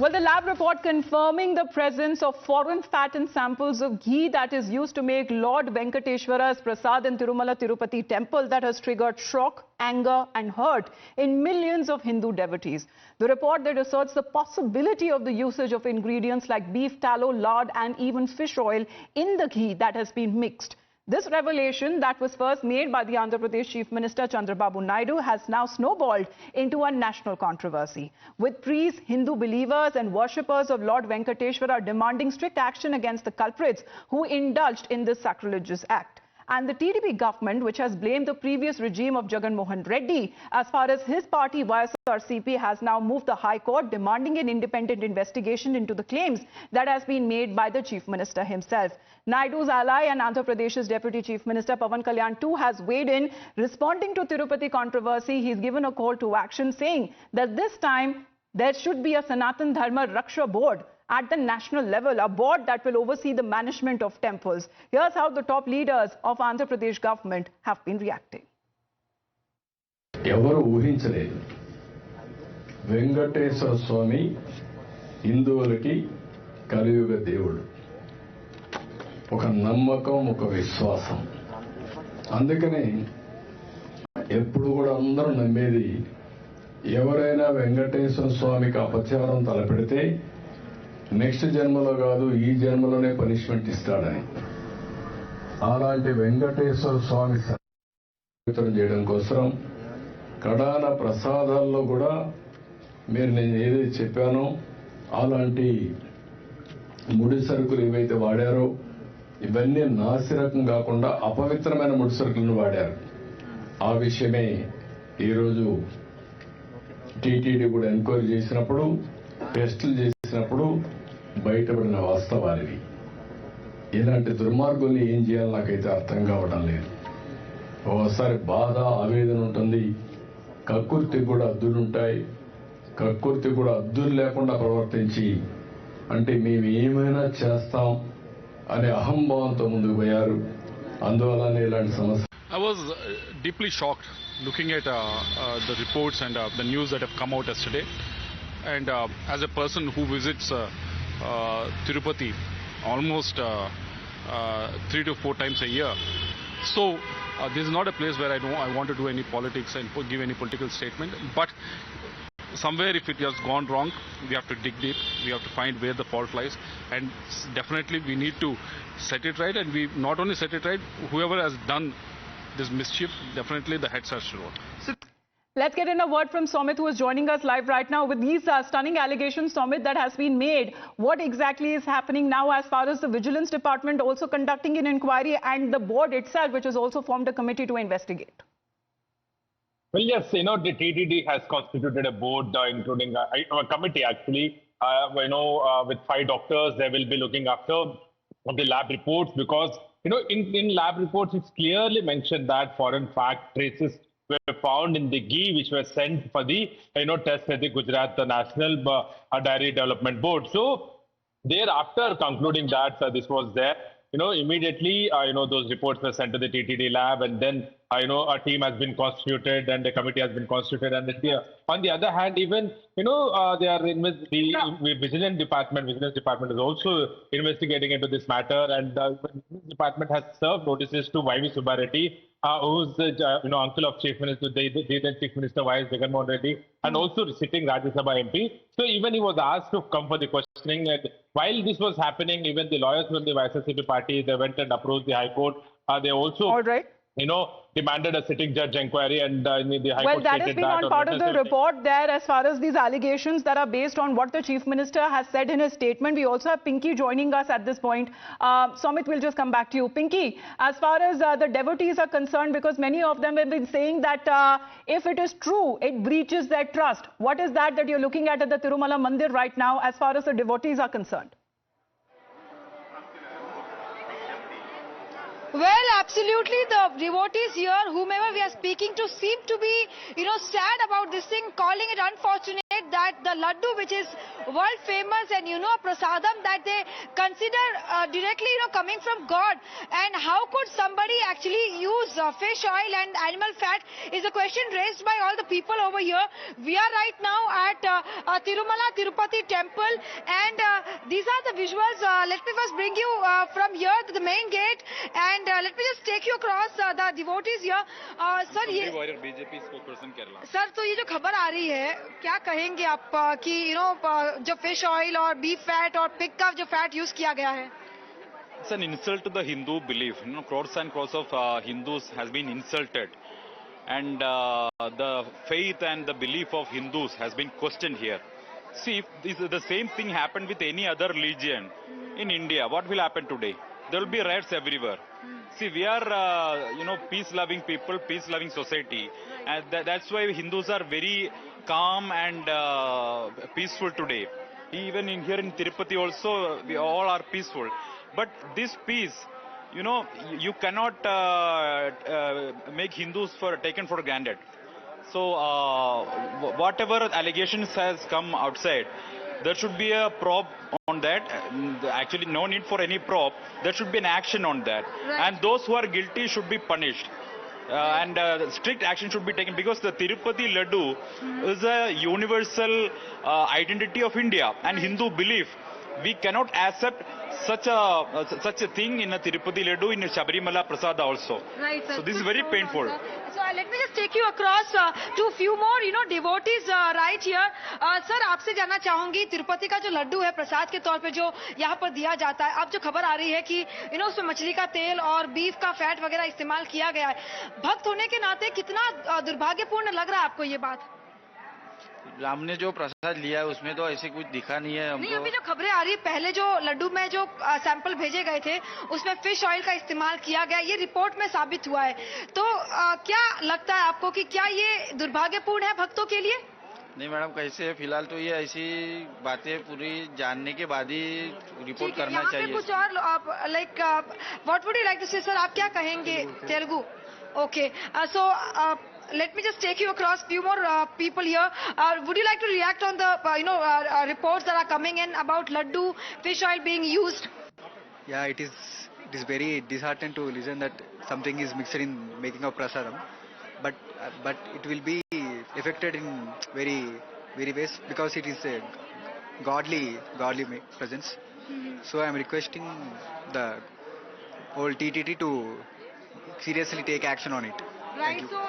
Well, the lab report confirming the presence of foreign fat in samples of ghee that is used to make Lord Venkateshwara's Prasad in Tirumala Tirupati temple that has triggered shock, anger and hurt in millions of Hindu devotees. The report that asserts the possibility of the usage of ingredients like beef tallow, lard and even fish oil in the ghee that has been mixed. This revelation that was first made by the Andhra Pradesh Chief Minister Chandrababu Naidu has now snowballed into a national controversy, with priests, Hindu believers and worshippers of Lord Venkateshwara demanding strict action against the culprits who indulged in this sacrilegious act. And the TDP government, which has blamed the previous regime of Jagan Mohan Reddy as far as his party YSRCP, has now moved the High Court demanding an independent investigation into the claims that has been made by the Chief Minister himself. Naidu's ally and Andhra Pradesh's Deputy Chief Minister Pawan Kalyan too has weighed in. Responding to Tirupati controversy, he's given a call to action, saying that this time there should be a Sanatan Dharma Raksha board at the national level, a board that will oversee the management of temples. Here's how the top leaders of Andhra Pradesh government have been reacting. ఎవరు ఊహించలేదు వెంకటేశ్వర స్వామి హిందువులకి కలియుగ దేవుడు ఒక నమ్మకం ఒక విశ్వాసం అందుకనే ఎప్పుడు కూడా అందరూ నమ్మేది ఎవరైనా వెంకటేశ్వర స్వామికి అపచారం తలపెడితే నెక్స్ట్ జన్మలో కాదు ఈ జన్మలోనే పనిష్మెంట్ ఇస్తాడని అలాంటి వెంకటేశ్వర స్వామి పవిత్రం చేయడం కోసం కడాన ప్రసాదాల్లో కూడా మీరు నేను ఏదైతే చెప్పానో అలాంటి ముడి సరుకులు ఏవైతే వాడారో ఇవన్నీ నాసిరకం కాకుండా అపవిత్రమైన ముడి సరుకులను వాడారు ఆ విషయమే ఈరోజు టీటీడీ కూడా ఎంక్వైరీ చేసినప్పుడు టెస్టులు చేసినప్పుడు బయటపడిన వాస్తవాలు ఇలాంటి దుర్మార్గుల్ని ఏం చేయాలో నాకైతే అర్థం కావడం లేదు ఓసారి బాధ ఆవేదన ఉంటుంది కక్కుర్తి కూడా అద్దులుంటాయి కక్కుర్తి కూడా అద్దులు లేకుండా ప్రవర్తించి అంటే మేము ఏమైనా చేస్తాం అనే అహంభావంతో ముందుకు పోయారు అందువల్లనే ఇలాంటి సమస్య I was deeply shocked looking at the reports and the news that have come out yesterday. And as a person who visits Tirupati almost 3 to 4 times a year, so this is not a place where I want to do any politics and give any political statement. But somewhere if it has gone wrong, we have to dig deep, we have to find where the fault lies, and definitely we need to set it right. And we not only set it right, whoever has done this mischief, definitely the heads are rolled. Let's get in a word from Somit, who is joining us live right now. With these stunning allegations, Somit, that has been made, what exactly is happening now as far as the Vigilance Department also conducting an inquiry and the board itself, which has also formed a committee to investigate? Well, yes, the TTD has constituted a board, including a committee actually, with 5 doctors. They will be looking after the lab reports because, in lab reports, it's clearly mentioned that foreign fat traces were found in the ghee which were sent for the test at the Gujarat National Dairy Development Board. So thereafter concluding that this was there, immediately those reports were sent to the TTD lab, and then a team has been constituted and a committee has been constituted. And on the other hand, even they are the Vigilance Department is also investigating into this matter, and the Vigilance Department has served notices to Y.V. Subba Reddy, who's the uncle of Chief Minister, the then Chief Minister Y.S. Jagan Mohan Reddy, and also sitting Rajya Sabha MP. So even he was asked to come for the questioning. And while this was happening, even the lawyers from the YSRCP party, they went and approached the High Court. They also, all right, demanded a sitting judge inquiry, and the High Court that has been on part of the report there as far as these allegations that are based on what the Chief Minister has said in his statement. We also have Pinky joining us at this point. Somit, we'll just come back to you. Pinky, as far as the devotees are concerned, because many of them have been saying that if it is true, it breaches their trust. What is that you're looking at the Tirumala Mandir right now as far as the devotees are concerned? Well, absolutely. The devotees here, whomever we are speaking to, seem to be, sad about this thing, calling it unfortunate. that the laddu, which is world famous, and prasadam that they consider directly coming from God, and how could somebody actually use fish oil and animal fat is a question raised by all the people over here. We are right now at Tirumala Tirupati temple, and these are the visuals. Let me first bring you from here to the main gate, and let me just take you across the devotees here. Sir, BJP spokesperson Kerala sir, तो ये जो खबर आ रही है, क्या कहेंगे आप कि जो फिश ऑयल और बीफ फैट और पिग का जो फैट यूज किया गया है? It's an insult to the Hindu belief. Crores and crores of Hindus has been insulted, and the faith and the belief of Hindus has been questioned here. See, if the same thing happened with any other religion in India, what will happen today? There will be riots everywhere. See, we are, peace-loving people, peace-loving society, and that's why Hindus are very calm and peaceful today. Even here in Tirupati also, we all are peaceful. But this peace, you cannot make Hindus taken for granted. So, whatever allegations has come outside, there should be a probe on that. Actually, no need for any probe. There should be an action on that. Right. And those who are guilty should be punished. And strict action should be taken, because the Tirupati Laddu is a universal identity of India and Hindu belief. We cannot accept such a thing in a Tirupati Laddu, in a Sabarimala Prasada also. Right, sir. So this is very painful. So let me just take you across to a few more, devotees right here. Sir, आपसे जानना चाहूंगी, तिरुपति का जो लड्डू है प्रसाद के तौर पे जो यहाँ पर दिया जाता है, अब जो खबर आ रही है कि उसमें मछली का तेल और बीफ का फैट वगैरह इस्तेमाल किया गया है, भक्त होने के नाते कितना दुर्भाग्यपूर्ण लग रहा है आपको ये बात? हमने जो प्रसाद लिया है उसमें तो ऐसे कुछ दिखा नहीं है हमको। नहीं, अभी जो खबरें आ रही है, पहले जो लड्डू में जो सैंपल भेजे गए थे उसमें फिश ऑयल का इस्तेमाल किया गया, ये रिपोर्ट में साबित हुआ है। तो क्या लगता है आपको कि क्या ये दुर्भाग्यपूर्ण है भक्तों के लिए? नहीं मैडम, कैसे फिलहाल तो ये ऐसी बातें पूरी जानने के बाद ही रिपोर्ट करना चाहिए। कुछ और like what would you like to say, sir आप क्या कहेंगे? Telugu, okay. So let me just take you across few more people here. Would you like to react on the reports that are coming in about laddu fish oil being used? Yeah, it is very disheartening to listen that something is mixed in making of prasadam, but it will be affected in very ways, because it is a godly presence. So I am requesting the whole TTT to seriously take action on it. Right, so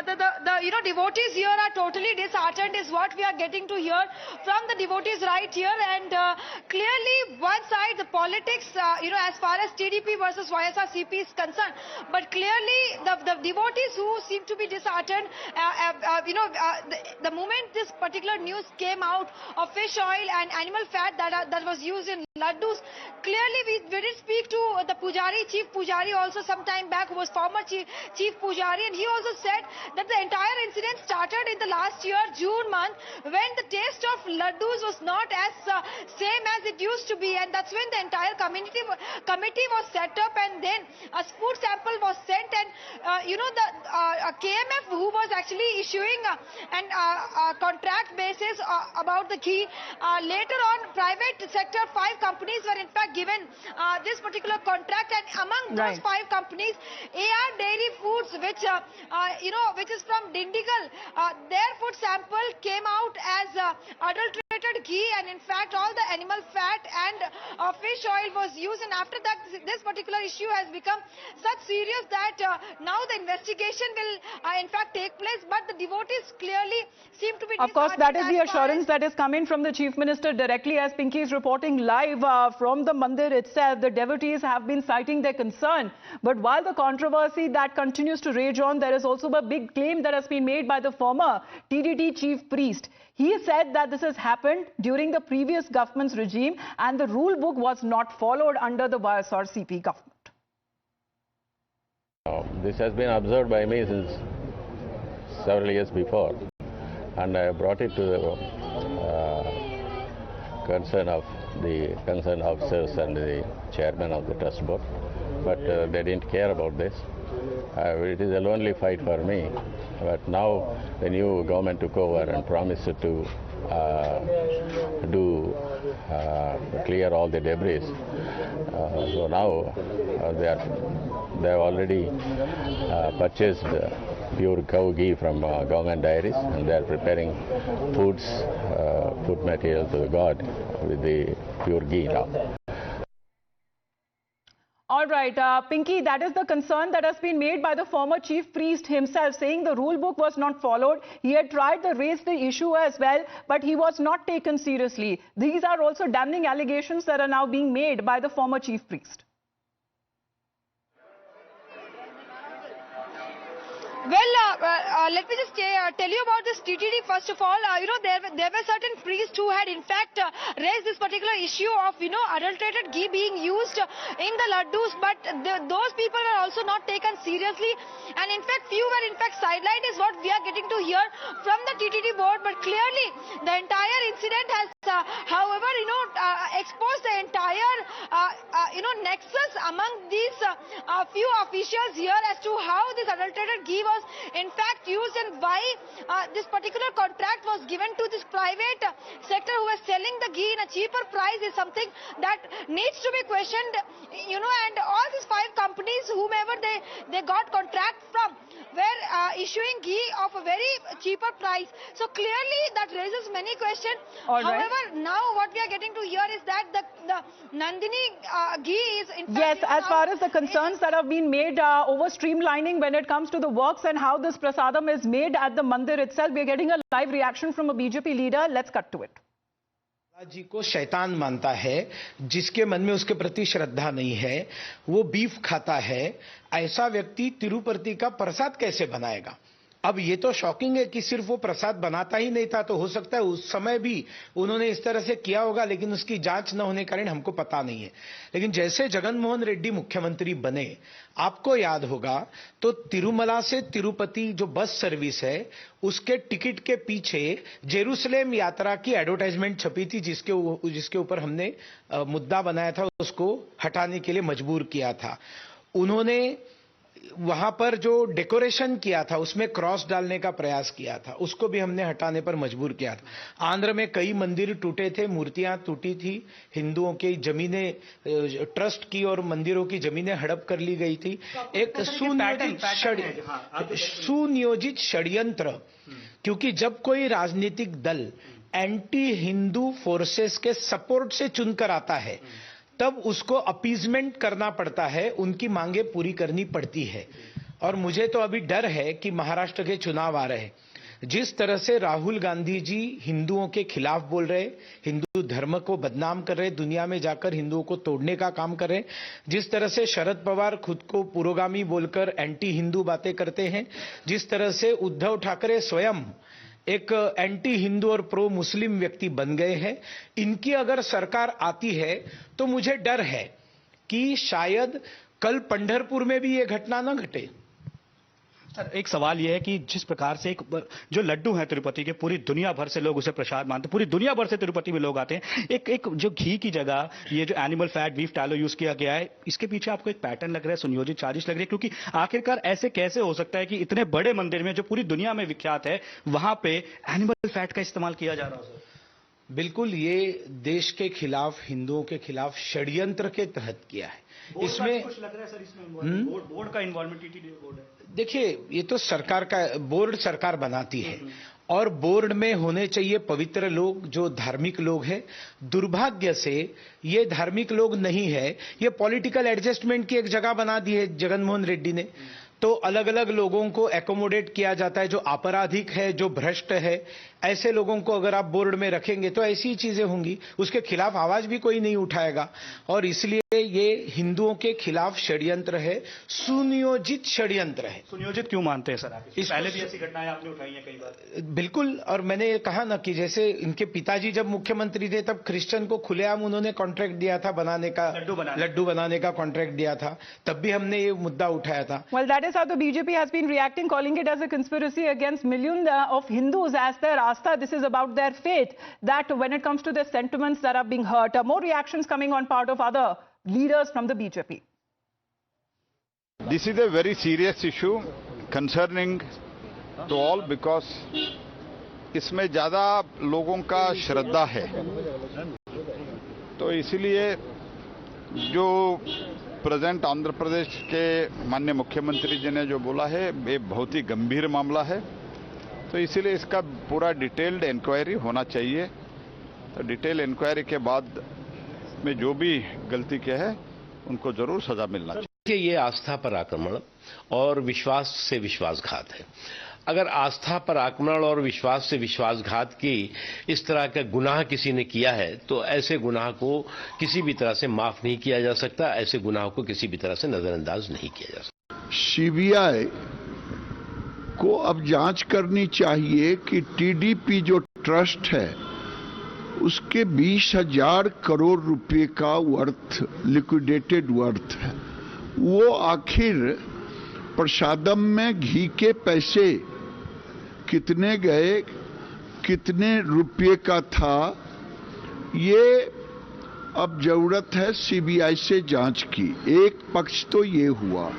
the devotees here are totally disheartened is what we are getting to hear from the devotees right here, and clearly one side the politics as far as TDP versus YSRCP is concerned, but clearly the devotees who seem to be disheartened, the moment this particular news came out of fish oil and animal fat that was used in laddus, clearly we did speak to the Pujari, Chief Pujari also some time back, who was former Chief Pujari, and he also said that the entire incident started in the last year, June month, when the taste of laddus was not as same as it used to be, and that's when the entire committee was set up, and then a food sample was sent, and the KMF, who was actually issuing an contract basis about the ghee, later on private sector 5 companies were in fact given this particular contract, and among those 5 companies, AR Dairy Foods, which is from Dindigul, their food sample came out as adulterated ghee, and in fact all the animal fat and fish oil was used, and after that this particular issue has become such serious that now the investigation will in fact take place, but the devotees clearly seem to be Of course, that is the assurance that is coming from the Chief Minister directly, as Pinky is reporting live from the mandir itself. The devotees have been citing their concern, but while the controversy that continues to rage on, there is also a big claim that has been made by the former TDT chief priest. He said that this has happened during the previous government's regime and the rule book was not followed under the YSRCP government. This has been observed by me since several years before, and I brought it to the concern of the concerned officers and the chairman of the trust board, but they didn't care about this. It is a lonely fight for me, but now the new government took over and promised to do clear all the debris. So now they have already purchased pure cow ghee from government dairies, and they are preparing food material to the god with the pure ghee now. All right, Pinky, that is the concern that has been made by the former chief priest himself, saying the rule book was not followed. He had tried to raise the issue as well, but he was not taken seriously. These are also damning allegations that are now being made by the former chief priest. Well, let me just tell you about this TTD first of all. There were certain priests who had in fact raised this particular issue of, adulterated ghee being used in the laddus, but those people were also not taken seriously. And in fact, few were in fact sidelined is what we are getting to hear from the TTD board. But clearly, the entire incident has, however, exposed the entire, nexus among these few officials here as to how this adulterated ghee was in fact used and why this particular contract was given to this private sector who was selling the ghee in a cheaper price is something that needs to be questioned, and all these 5 companies, whomever they got contract from, were issuing ghee of a very cheaper price. So clearly that raises many questions. All right. However, now what we are getting to hear is that the Nandini ghee is in Yes, fact... as far as the concerns that have been made over streamlining when it comes to the works and how this prasadam is made at the mandir itself, we are getting a live reaction from a BJP leader. Let's cut to it. जी को शैतान मानता है, जिसके मन में उसके प्रति श्रद्धा नहीं है, वो बीफ खाता है, ऐसा व्यक्ति तिरुपति का प्रसाद कैसे बनाएगा? अब ये तो शॉकिंग है कि सिर्फ वो प्रसाद बनाता ही नहीं था, तो हो सकता है उस समय भी उन्होंने इस तरह से किया होगा, लेकिन उसकी जांच न होने के कारण हमको पता नहीं है। लेकिन जैसे जगन मोहन रेड्डी मुख्यमंत्री बने, आपको याद होगा तो तिरुमला से तिरुपति जो बस सर्विस है, उसके टिकट के पीछे जेरूसलेम यात्रा की एडवर्टाइजमेंट छपी थी, जिसके ऊपर हमने मुद्दा बनाया था, उसको हटाने के लिए मजबूर किया था। उन्होंने वहां पर जो डेकोरेशन किया था उसमें क्रॉस डालने का प्रयास किया था, उसको भी हमने हटाने पर मजबूर किया था। आंध्र में कई मंदिर टूटे थे, मूर्तियां टूटी थी, हिंदुओं की जमीनें ट्रस्ट की और मंदिरों की जमीनें हड़प कर ली गई थी। एक सुनियोजित षड्यंत्र, क्योंकि जब कोई राजनीतिक दल एंटी हिंदू फोर्सेस के सपोर्ट से चुनकर आता है, तब उसको अपीजमेंट करना पड़ता है, उनकी मांगे पूरी करनी पड़ती है। और मुझे तो अभी डर है कि महाराष्ट्र के चुनाव आ रहे हैं, जिस तरह से राहुल गांधी जी हिंदुओं के खिलाफ बोल रहे, हिंदू धर्म को बदनाम कर रहे, दुनिया में जाकर हिंदुओं को तोड़ने का काम कर रहे, जिस तरह से शरद पवार खुद को पुरोगामी बोलकर एंटी हिंदू बातें करते हैं, जिस तरह से उद्धव ठाकरे स्वयं एक एंटी हिंदू और प्रो मुस्लिम व्यक्ति बन गए हैं, इनकी अगर सरकार आती है तो मुझे डर है कि शायद कल पंढरपुर में भी ये घटना न घटे। सर, एक सवाल यह है कि जिस प्रकार से जो लड्डू हैं तिरुपति के, पूरी दुनिया भर से लोग उसे प्रसाद मानते हैं, पूरी दुनिया भर से तिरुपति में लोग आते हैं, एक जो घी की जगह ये जो animal fat beef tallow use किया गया है, इसके पीछे आपको एक पैटर्न लग रहा है, सुनियोजित साजिश लग रही है? क्योंकि आखिरकार ऐसे कैसे हो सकता है कि इतने बड़े मंदिर में जो पूरी दुनिया में विख्यात है, वहां पे एनिमल फैट का इस्तेमाल किया जा रहा है? बिल्कुल, ये देश के खिलाफ, हिंदुओं के खिलाफ षड्यंत्र के तहत किया है। इसमें कुछ लग रहा है सर, इसमें बोर्ड का इन्वॉल्वमेंट, टीटीडी बोर्ड है। देखिए, ये तो सरकार का बोर्ड सरकार बनाती है, और बोर्ड में होने चाहिए पवित्र लोग, जो धार्मिक लोग हैं। दुर्भाग्य से ये धार्मिक लोग नहीं है, ये पॉलिटिकल एडजस्टमेंट की एक जगह बना दी है जगन मोहन रेड्डी ने। तो अलग अलग लोगों को एकोमोडेट किया जाता है, जो आपराधिक है, जो भ्रष्ट है, ऐसे लोगों को अगर आप बोर्ड में रखेंगे तो ऐसी चीजें होंगी, उसके खिलाफ आवाज भी कोई नहीं उठाएगा। और इसलिए ये हिंदुओं के खिलाफ षड्यंत्र है, सुनियोजित षड्यंत्र है। सुनियोजित क्यों मानते हैं सर आप? पहले भी ऐसी घटनाएं आपने उठाई हैं कई बार। बिल्कुल, और मैंने कहा ना कि जैसे इनके पिताजी जब मुख्यमंत्री थे, तब क्रिश्चियन को खुलेआम उन्होंने कॉन्ट्रैक्ट दिया था बनाने का, लड्डू बनाने का कॉन्ट्रैक्ट दिया था, तब भी हमने ये मुद्दा उठाया था। Well, that is how the BJP has been reacting, calling it as a conspiracy against millions of Hindus as their asta. This is about their faith, that when it comes to their sentiments that are being hurt. More reactions coming on part of other leaders from the BJP. This is a very serious issue concerning to all, because इसमें ज़्यादा लोगों का श्रद्धा है, तो इसीलिए जो present Andhra Pradesh के माननीय मुख्यमंत्री जी ने जो बोला है, ये बहुत ही गंभीर मामला है, तो इसीलिए इसका पूरा डिटेल्ड इंक्वायरी होना चाहिए। तो डिटेल इंक्वायरी के बाद में जो भी गलती किया है उनको जरूर सजा मिलना चाहिए। ये आस्था पर आक्रमण और विश्वास से विश्वासघात है। अगर आस्था पर आक्रमण और विश्वास से विश्वासघात की इस तरह का गुनाह किसी ने किया है, तो ऐसे गुनाह को किसी भी तरह से माफ नहीं किया जा सकता, ऐसे गुनाह को किसी भी तरह से नजरअंदाज नहीं किया जा सकता। सीबीआई को अब जांच करनी चाहिए कि टीडीपी जो ट्रस्ट है उसके 20,000 करोड़ रुपए का वर्थ, लिक्विडेटेड वर्थ है, वो आखिर प्रसादम में घी के पैसे कितने गए, कितने रुपए का था, ये अब जरूरत है सीबीआई से जांच की। एक पक्ष तो ये हुआ।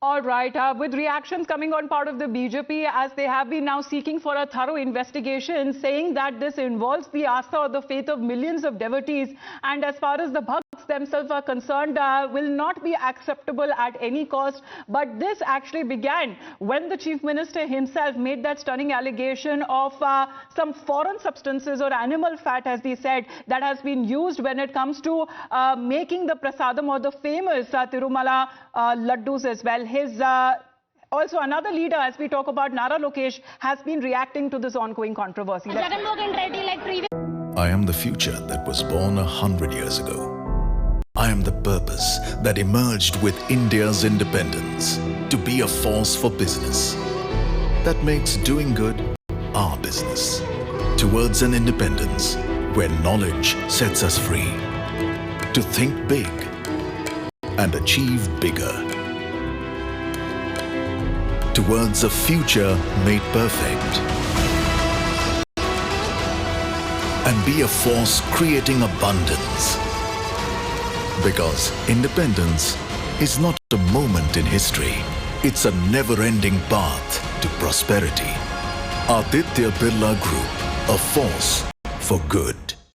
All right, with reactions coming on part of the BJP as they have been now seeking for a thorough investigation, saying that this involves the astha or the faith of millions of devotees, and as far as the bhakts themselves are concerned, will not be acceptable at any cost. But this actually began when the Chief Minister himself made that stunning allegation of some foreign substances or animal fat, as he said, that has been used when it comes to making the prasadam or the famous Tirumala laddus as well. His also another leader, as we talk about, Nara Lokesh, has been reacting to this ongoing controversy. I am the future that was born 100 years ago. I am the purpose that emerged with India's independence, to be a force for business that makes doing good our business, towards an independence where knowledge sets us free, to think big and achieve bigger, towards a future made perfect, and be a force creating abundance. Because independence is not a moment in history, it's a never-ending path to prosperity. Aditya Birla Group, a force for good.